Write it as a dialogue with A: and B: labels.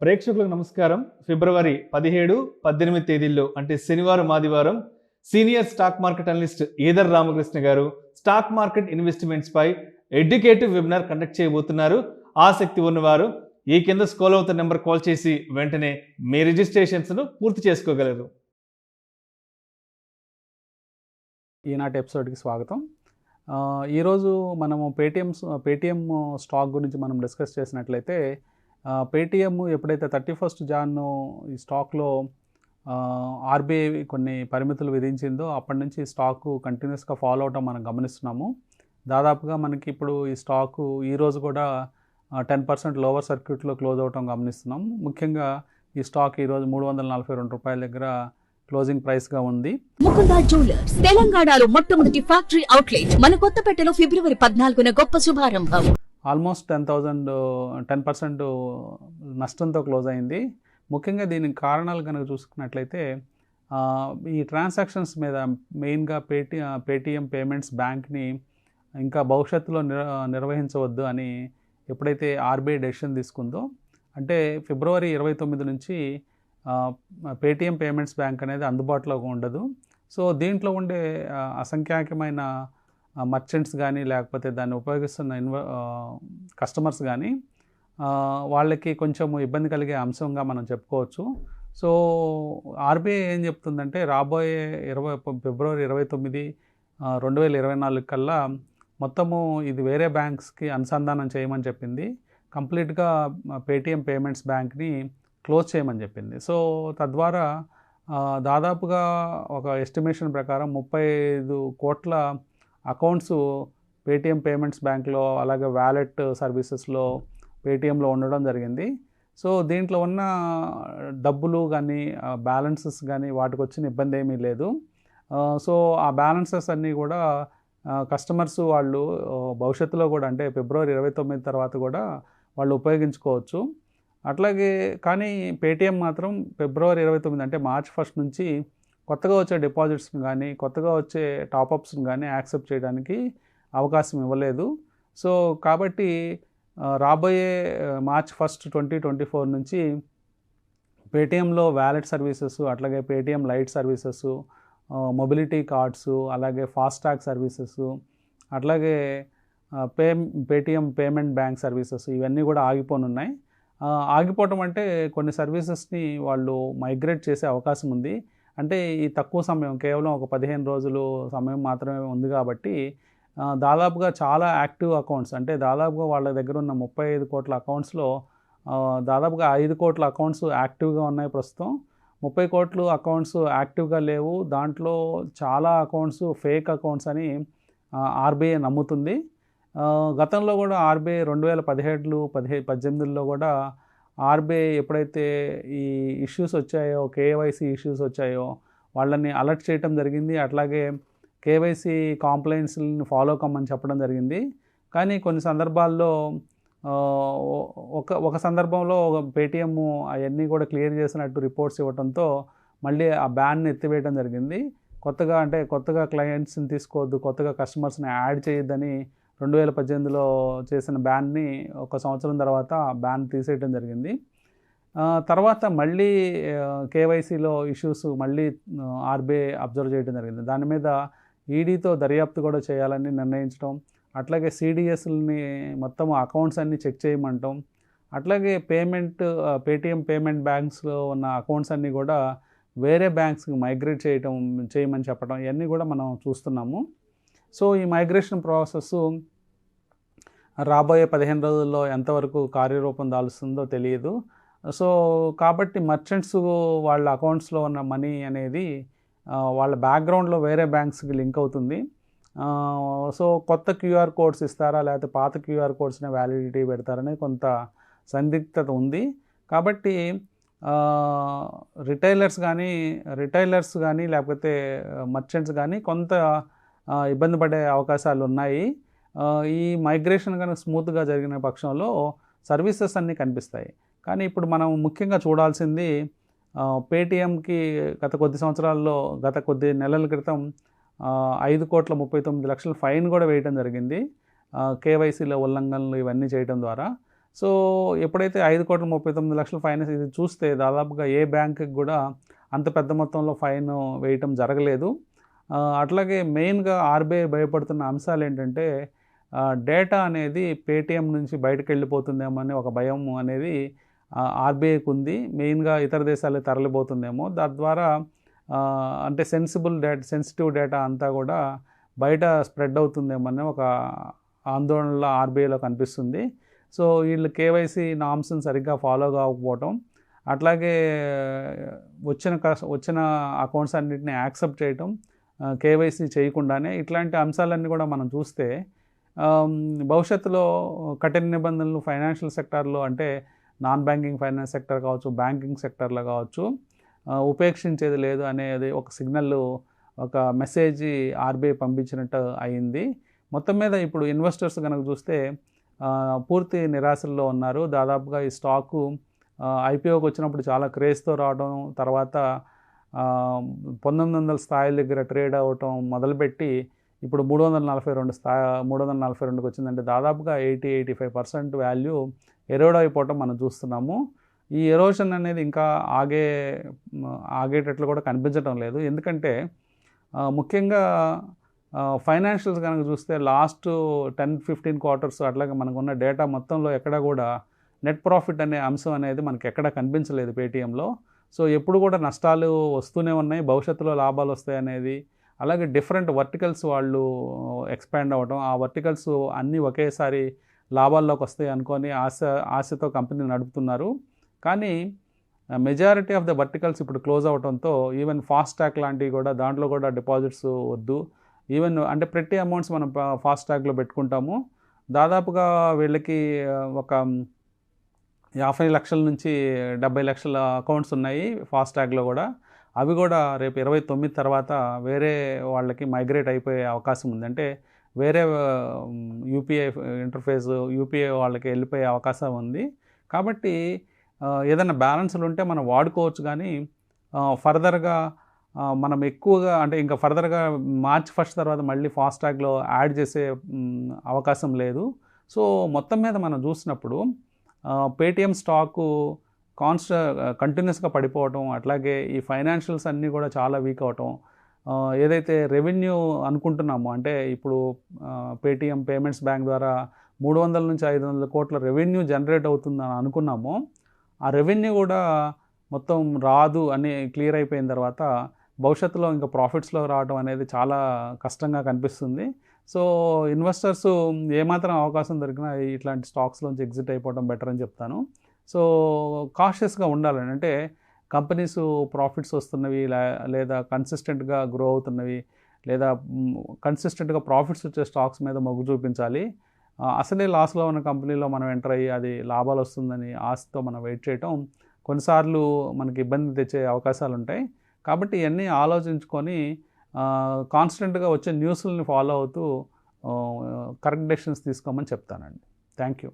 A: ప్రేక్షకులకు నమస్కారం. ఫిబ్రవరి 17, 18 తేదీల్లో అంటే శనివారం, ఆదివారం senior stock market analyst either Ramakrishna గారు స్టాక్ మార్కెట్ ఇన్వెస్ట్మెంట్స్ పై ఎడ్యుకేటివ్ వెబినార్ కండక్ట్ చేయబోతున్నారు. ఆసక్తి ఉన్నవారు ఈ కింద స్క్రోల్ అవుతున్న నెంబర్ కాల్ చేసి వెంటనే మీ రిజిస్ట్రేషన్స్ను పూర్తి చేసుకోగలరు.
B: ఈనాటి ఎపిసోడ్కి స్వాగతం. ఈరోజు మనము పేటిఎం స్టాక్ గురించి మనం డిస్కస్ చేసినట్లయితే పేటిఎం ఎప్పుడైతే 31 జాన్ ఈ స్టాక్లో ఆర్బీఐ కొన్ని పరిమితులు విధించిందో అప్పటి నుంచి ఈ స్టాకు కంటిన్యూస్గా ఫాలో అవటం మనం గమనిస్తున్నాము. దాదాపుగా మనకి ఇప్పుడు ఈ స్టాకు ఈరోజు కూడా 10% లోవర్ సర్క్యూట్లో క్లోజ్ అవటం గమనిస్తున్నాం. ముఖ్యంగా ఈ స్టాక్ ఈరోజు 342 రూపాయల దగ్గర క్లోజింగ్ ప్రైస్ గా ఉంది.
C: ముకుందా జ్యువెలర్స్ తెలంగాణలో మొట్టమొదటి ఫ్యాక్టరీ అవుట్లెట్ మన కొత్తపేటలో ఫిబ్రవరి 14న గొప్ప శుభారంభం.
B: ఆల్మోస్ట్ 10% నష్టంతో క్లోజ్ అయింది. ముఖ్యంగా దీనికి కారణాలు కనుక చూసుకున్నట్లయితే ఈ ట్రాన్సాక్షన్స్ మీద మెయిన్గా పేటిఎం పేమెంట్స్ బ్యాంక్ని ఇంకా భవిష్యత్తులో నిర్వహించవద్దు అని ఎప్పుడైతే ఆర్బీఐ డెసిషన్ తీసుకుందో, అంటే ఫిబ్రవరి 29 నుంచి పేటిఎం పేమెంట్స్ బ్యాంక్ అనేది అందుబాటులో ఉండదు. సో దీంట్లో ఉండే అసంఖ్యాకమైన మర్చెంట్స్ కానీ లేకపోతే దాన్ని ఉపయోగిస్తున్న కస్టమర్స్ కానీ వాళ్ళకి కొంచెం ఇబ్బంది కలిగే అంశంగా మనం చెప్పుకోవచ్చు. సో ఆర్బీఐ ఏం చెప్తుందంటే రాబోయే ఫిబ్రవరి 29, 2024 కల్లా మొత్తము ఇది వేరే బ్యాంక్స్కి అనుసంధానం చేయమని చెప్పింది. కంప్లీట్గా పేటిఎం పేమెంట్స్ బ్యాంక్ని క్లోజ్ చేయమని చెప్పింది. సో తద్వారా దాదాపుగా ఒక ఎస్టిమేషన్ ప్రకారం 35 కోట్ల అకౌంట్స్ పేటిఎం పేమెంట్స్ బ్యాంక్లో అలాగే వ్యాలెట్ సర్వీసెస్లో పేటిఎంలో ఉండడం జరిగింది. సో దీంట్లో ఉన్న డబ్బులు కానీ బ్యాలెన్సెస్ కానీ వాటికి వచ్చిన ఇబ్బంది ఏమీ లేదు. సో ఆ బ్యాలెన్సెస్ అన్నీ కూడా కస్టమర్స్ వాళ్ళు భవిష్యత్తులో కూడా అంటే ఫిబ్రవరి 29 తర్వాత కూడా వాళ్ళు ఉపయోగించుకోవచ్చు. అట్లాగే కానీ పేటిఎం మాత్రం ఫిబ్రవరి 29 అంటే మార్చ్ 1 నుంచి కొత్తగా వచ్చే డిపాజిట్స్ని కానీ కొత్తగా వచ్చే టాపప్స్ని కానీ యాక్సెప్ట్ చేయడానికి అవకాశం ఇవ్వలేదు. సో కాబట్టి రాబోయే మార్చ్ 1, 2024 నుంచి పేటిఎంలో వ్యాలెట్ సర్వీసెస్, అట్లాగే Paytm light services, mobility cards, అలాగే ఫాస్టాగ్ సర్వీసెస్, అట్లాగే పేటిఎం పేమెంట్ బ్యాంక్ సర్వీసెస్ ఇవన్నీ కూడా ఆగిపోనున్నాయి. ఆగిపోవటం అంటే కొన్ని సర్వీసెస్ని వాళ్ళు మైగ్రేట్ చేసే అవకాశం ఉంది. అంటే ఈ తక్కువ సమయం కేవలం ఒక 15 రోజులు సమయం మాత్రమే ఉంది కాబట్టి దాదాపుగా చాలా యాక్టివ్ అకౌంట్స్ అంటే దాదాపుగా వాళ్ళ దగ్గర ఉన్న 35 కోట్ల అకౌంట్స్లో దాదాపుగా 5 కోట్ల అకౌంట్స్ యాక్టివ్గా ఉన్నాయి ప్రస్తుతం. 30 కోట్లు అకౌంట్స్ యాక్టివ్గా లేవు. దాంట్లో చాలా అకౌంట్స్ ఫేక్ అకౌంట్స్ అని ఆర్బీఐ నమ్ముతుంది. గతంలో కూడా ఆర్బీఐ 2017, 18లో కూడా ఆర్బీఐ ఎప్పుడైతే ఈ ఇష్యూస్ వచ్చాయో, కేవైసీ ఇష్యూస్ వచ్చాయో వాళ్ళని అలర్ట్ చేయడం జరిగింది. అట్లాగే కేవైసీ కాంప్లైంట్స్ని ఫాలో కమ్మని చెప్పడం జరిగింది. కానీ కొన్ని సందర్భాల్లో ఒక సందర్భంలో పేటిఎం అవన్నీ కూడా క్లియర్ చేసినట్టు రిపోర్ట్స్ ఇవ్వడంతో మళ్ళీ ఆ బ్యాన్ని ఎత్తివేయడం జరిగింది. కొత్తగా క్లయింట్స్ని తీసుకోవద్దు, కొత్తగా కస్టమర్స్ని యాడ్ చేయొద్దని 2018లో చేసిన బ్యాన్ని 1 సంవత్సరం తర్వాత బ్యాన్ తీసేయడం జరిగింది. తర్వాత మళ్ళీ కేవైసీలో ఇష్యూస్ మళ్ళీ ఆర్బీఐ అబ్జర్వ్ చేయడం జరిగింది. దాని మీద ఈడీతో దర్యాప్తు కూడా చేయాలని నిర్ణయించడం, అట్లాగే సిడిఎస్ని మొత్తం అకౌంట్స్ అన్నీ చెక్ చేయమంటాం, అట్లాగే పేటిఎం పేమెంట్ బ్యాంక్స్లో ఉన్న అకౌంట్స్ అన్నీ కూడా వేరే బ్యాంక్స్కి మైగ్రేట్ చేయమని చెప్పడం ఇవన్నీ కూడా మనం చూస్తున్నాము. సో ఈ మైగ్రేషన్ ప్రాసెస్ రాబోయే 15 రోజుల్లో ఎంతవరకు కార్యరూపం దాలుస్తుందో తెలియదు. సో కాబట్టి మర్చెంట్స్ వాళ్ళ అకౌంట్స్లో ఉన్న మనీ అనేది వాళ్ళ బ్యాక్గ్రౌండ్లో వేరే బ్యాంక్స్కి లింక్ అవుతుంది. సో కొత్త క్యూఆర్ కోడ్స్ ఇస్తారా లేకపోతే పాత క్యూఆర్ కోడ్స్ని వ్యాలిడిటీ పెడతారనే కొంత సందిగ్ధత ఉంది. కాబట్టి రిటైలర్స్ కానీ లేకపోతే మర్చెంట్స్ కానీ కొంత ఇబ్బంది పడే అవకాశాలు ఉన్నాయి. ఈ మైగ్రేషన్ కనుక స్మూత్గా జరిగిన పక్షంలో సర్వీసెస్ అన్నీ కనిపిస్తాయి. కానీ ఇప్పుడు మనం ముఖ్యంగా చూడాల్సింది పేటిఎంకి గత కొద్ది నెలల క్రితం 5,39,00,000 ఫైన్ కూడా వేయడం జరిగింది కేవైసీలో ఉల్లంఘనలు ఇవన్నీ చేయడం ద్వారా. సో ఎప్పుడైతే 5,39,00,000 ఫైన్ ఇది చూస్తే దాదాపుగా ఏ బ్యాంకుకి కూడా అంత పెద్ద మొత్తంలో ఫైన్ వేయటం జరగలేదు. అట్లాగే మెయిన్గా ఆర్బీఐ భయపడుతున్న అంశాలు ఏంటంటే డేటా అనేది పేటీఎం నుంచి బయటకు వెళ్ళిపోతుందేమో అని ఒక భయం అనేది ఆర్బీఐకి ఉంది. మెయిన్గా ఇతర దేశాలకు తరలిపోతుందేమో, తద్వారా అంటే సెన్సిటివ్ డేటా అంతా కూడా బయట స్ప్రెడ్ అవుతుందేమో అని ఒక ఆందోళనలో ఆర్బీఐలో కనిపిస్తుంది. సో వీళ్ళు కేవైసీ నామ్స్ని సరిగ్గా ఫాలో కాకపోవటం, అట్లాగే వచ్చిన అకౌంట్స్ అన్నింటినీ యాక్సెప్ట్ చేయటం, కేవైసీ చేయకుండానే, ఇట్లాంటి అంశాలన్నీ కూడా మనం చూస్తే భవిష్యత్తులో కఠిన నిబంధనలు ఫైనాన్షియల్ సెక్టార్లో, అంటే నాన్ బ్యాంకింగ్ ఫైనాన్స్ సెక్టర్ కావచ్చు, బ్యాంకింగ్ సెక్టర్లో కావచ్చు, ఉపేక్షించేది లేదు అనేది ఒక సిగ్నల్, ఒక మెసేజ్ ఆర్బీఐ పంపించినట్టు అయింది. మొత్తం మీద ఇప్పుడు ఇన్వెస్టర్స్ కనుక చూస్తే పూర్తి నిరాశల్లో ఉన్నారు. దాదాపుగా ఈ స్టాకు ఐపీఓకి వచ్చినప్పుడు చాలా క్రేజ్తో రావడం, తర్వాత 1900 స్థాయిల దగ్గర ట్రేడ్ అవ్వటం మొదలుపెట్టి ఇప్పుడు 342కి వచ్చిందంటే దాదాపుగా 80-85% వాల్యూ ఎరోడ్ అయిపోవటం మనం చూస్తున్నాము. ఈ ఎరోషన్ అనేది ఇంకా ఆగేటట్లు కూడా కనిపించడం లేదు. ఎందుకంటే ముఖ్యంగా ఫైనాన్షియల్స్ కనుక చూస్తే లాస్ట్ 10-15 క్వార్టర్స్ అట్లాగే మనకున్న డేటా మొత్తంలో ఎక్కడ కూడా నెట్ ప్రాఫిట్ అనే అంశం అనేది మనకి ఎక్కడ కనిపించలేదు పేటీఎంలో. సో ఎప్పుడు కూడా నష్టాలు వస్తూనే ఉన్నాయి, భవిష్యత్తులో లాభాలు వస్తాయి అనేది, అలాగే డిఫరెంట్ వర్టికల్స్ వాళ్ళు ఎక్స్పాండ్ అవ్వడం, ఆ వర్టికల్స్ అన్నీ ఒకేసారి లాభాల్లోకి వస్తాయి అనుకొని ఆశతో కంపెనీ నడుపుతున్నారు. కానీ మెజారిటీ ఆఫ్ ద వర్టికల్స్ ఇప్పుడు క్లోజ్ అవడంతో ఈవెన్ ఫాస్టాగ్ లాంటివి కూడా, దాంట్లో కూడా డిపాజిట్స్ వద్దు, ఈవెన్ అంటే ప్రతి అమౌంట్స్ మనం ఫాస్టాగ్లో పెట్టుకుంటాము. దాదాపుగా వీళ్ళకి ఒక 50 లక్షల నుంచి 70 లక్షల అకౌంట్స్ ఉన్నాయి ఫాస్టాగ్లో కూడా. అవి కూడా రేపు 29 తర్వాత వేరే వాళ్ళకి మైగ్రేట్ అయిపోయే అవకాశం ఉంది. అంటే వేరే యూపీఐ ఇంటర్ఫేస్ యూపీఐ వాళ్ళకి వెళ్ళిపోయే అవకాశం ఉంది. కాబట్టి ఏదైనా బ్యాలెన్స్లు ఉంటే మనం వాడుకోవచ్చు, కానీ ఫర్దర్గా మనం ఎక్కువగా అంటే ఇంకా ఫర్దర్గా March 1 తర్వాత మళ్ళీ ఫాస్టాగ్లో యాడ్ చేసే అవకాశం లేదు. సో మొత్తం మీద మనం చూసినప్పుడు పేటీఎం స్టాకు కంటిన్యూస్గా పడిపోవటం, అట్లాగే ఈ ఫైనాన్షియల్స్ అన్నీ కూడా చాలా వీక్ అవటం, ఏదైతే రెవెన్యూ అనుకుంటున్నామో, అంటే ఇప్పుడు పేటీఎం పేమెంట్స్ బ్యాంక్ ద్వారా 300 నుంచి 500 కోట్ల రెవెన్యూ జనరేట్ అవుతుందని అనుకున్నామో, ఆ రెవెన్యూ కూడా మొత్తం రాదు అని క్లియర్ అయిపోయిన తర్వాత భవిష్యత్తులో ఇంకా ప్రాఫిట్స్లో రావడం అనేది చాలా కష్టంగా కనిపిస్తుంది. సో ఇన్వెస్టర్స్ ఏమాత్రం అవకాశం దొరికినా ఇట్లాంటి స్టాక్స్లోంచి ఎగ్జిట్ అయిపోవడం బెటర్ అని చెప్తాను. సో కాషియస్గా ఉండాలని, అంటే కంపెనీస్ ప్రాఫిట్స్ వస్తున్నవి లేదా కన్సిస్టెంట్గా గ్రో అవుతున్నవి లేదా కన్సిస్టెంట్గా ప్రాఫిట్స్ వచ్చే స్టాక్స్ మీద మొగ్గు చూపించాలి. అసలే లాస్లో ఉన్న కంపెనీలో మనం ఎంటర్ అయ్యి అది లాభాలు వస్తుందని ఆశతో మనం వెయిట్ చేయటం కొన్నిసార్లు మనకి ఇబ్బంది తెచ్చే అవకాశాలు ఉంటాయి. కాబట్టి ఇవన్నీ ఆలోచించుకొని కాన్స్టెంట్గా వచ్చే న్యూస్లని ఫాలో అవుతూ కరెక్ట్ డెసిషన్స్ తీసుకోమని చెప్తానండి. Thank you.